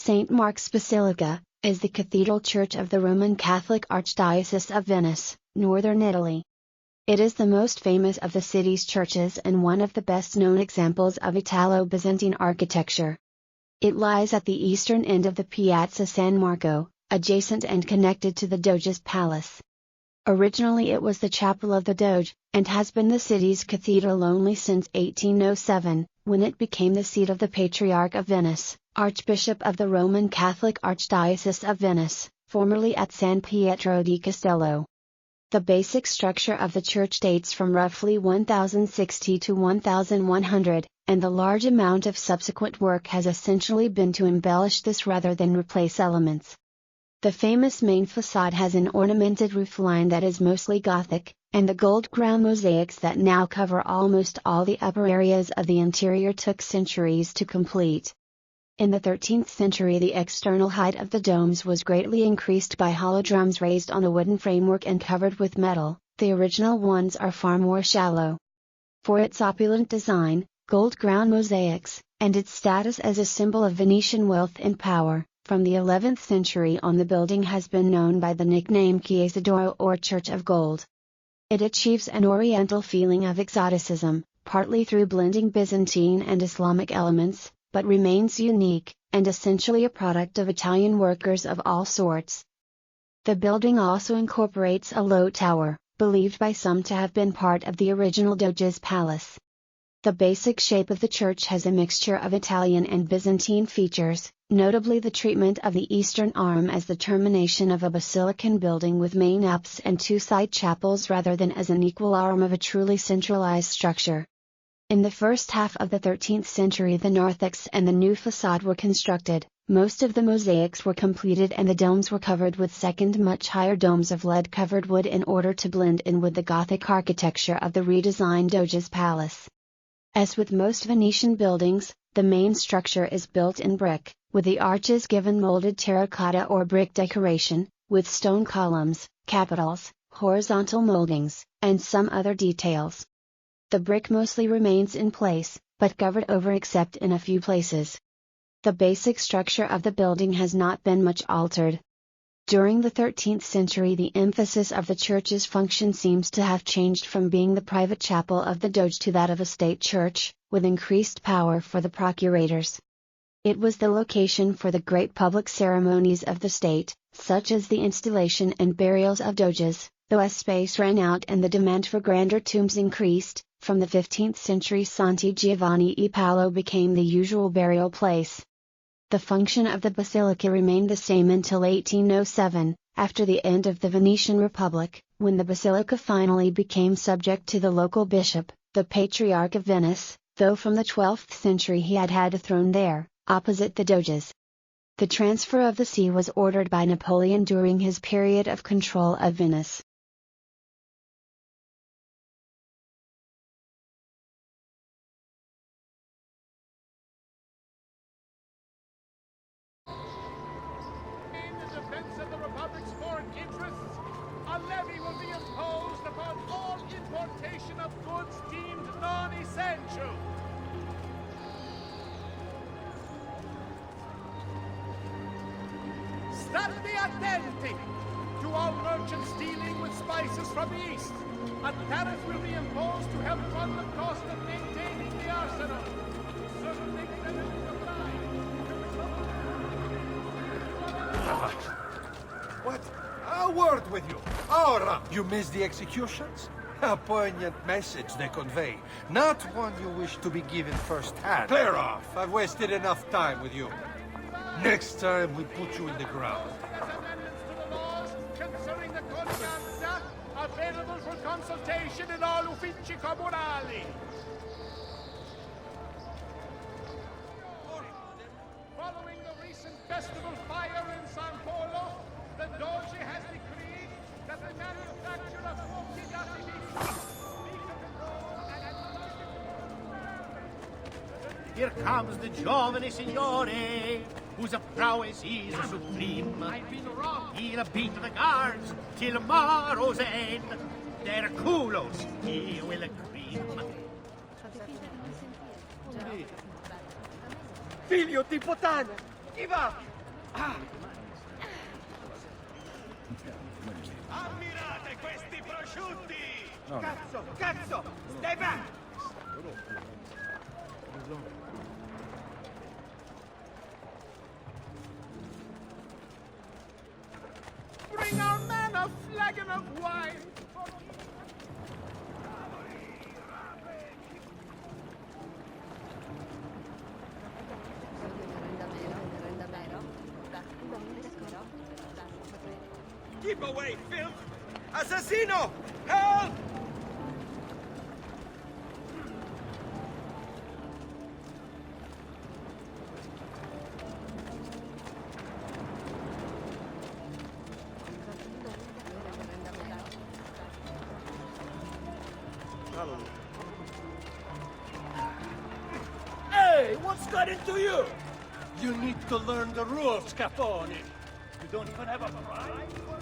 St. Mark's Basilica, is the cathedral church of the Roman Catholic Archdiocese of Venice, northern Italy. It is the most famous of the city's churches and one of the best-known examples of Italo-Byzantine architecture. It lies at the eastern end of the Piazza San Marco, adjacent and connected to the Doge's Palace. Originally it was the chapel of the Doge, and has been the city's cathedral only since 1807, when it became the seat of the Patriarch of Venice, Archbishop of the Roman Catholic Archdiocese of Venice, formerly at San Pietro di Castello. The basic structure of the church dates from roughly 1060 to 1100, and the large amount of subsequent work has essentially been to embellish this rather than replace elements. The famous main facade has an ornamented roofline that is mostly Gothic, and the gold crown mosaics that now cover almost all the upper areas of the interior took centuries to complete. In the 13th century the external height of the domes was greatly increased by hollow drums raised on a wooden framework and covered with metal. The original ones are far more shallow. For its opulent design, gold crown mosaics, and its status as a symbol of Venetian wealth and power, from the 11th century on the building has been known by the nickname Chiesa d'Oro or Church of Gold. It achieves an oriental feeling of exoticism, partly through blending Byzantine and Islamic elements, but remains unique, and essentially a product of Italian workers of all sorts. The building also incorporates a low tower, believed by some to have been part of the original Doge's Palace. The basic shape of the church has a mixture of Italian and Byzantine features, notably the treatment of the eastern arm as the termination of a basilican building with main apse and two side chapels rather than as an equal arm of a truly centralized structure. In the first half of the 13th century the narthex and the new facade were constructed, most of the mosaics were completed and the domes were covered with second much higher domes of lead-covered wood in order to blend in with the Gothic architecture of the redesigned Doge's Palace. As with most Venetian buildings, the main structure is built in brick, with the arches given molded terracotta or brick decoration, with stone columns, capitals, horizontal moldings, and some other details. The brick mostly remains in place, but covered over except in a few places. The basic structure of the building has not been much altered. During the 13th century the emphasis of the church's function seems to have changed from being the private chapel of the Doge to that of a state church, with increased power for the procurators. It was the location for the great public ceremonies of the state, such as the installation and burials of Doges, though as space ran out and the demand for grander tombs increased, from the 15th century Santi Giovanni e Paolo became the usual burial place. The function of the basilica remained the same until 1807, after the end of the Venetian Republic, when the basilica finally became subject to the local bishop, the Patriarch of Venice, though from the 12th century he had a throne there, opposite the Doge's. The transfer of the see was ordered by Napoleon during his period of control of Venice. A levy will be imposed upon all importation of goods deemed non-essential. State attenti to all merchants dealing with spices from the east. A tariff will be imposed to help fund the cost of maintaining the arsenal. Certain things that will supply. What? A word with you. Ora! You missed the executions? A poignant message they convey. Not one you wish to be given firsthand. Clear off! I've wasted enough time with you. Next time we put you in the ground. Amendments to the laws concerning the condanza available for consultation in all uffici comunali. Following the recent festival fire in San Polo, the Doge has decreed that the manufacture of fuochi d'artificio be controlled and Here comes the giovane signore, whose prowess is supreme. I've been wrong. He'll beat the guards till morrow's end. Their culos he will cream. Figlio di puttana! Give up! Ammirate questi prosciutti! Cazzo! Cazzo! Stay back! Bring our man a flagon of wine! Keep away, filth! Assassino! Help! Hey, what's got into you? You need to learn the rules, Capone. You don't even have a pride?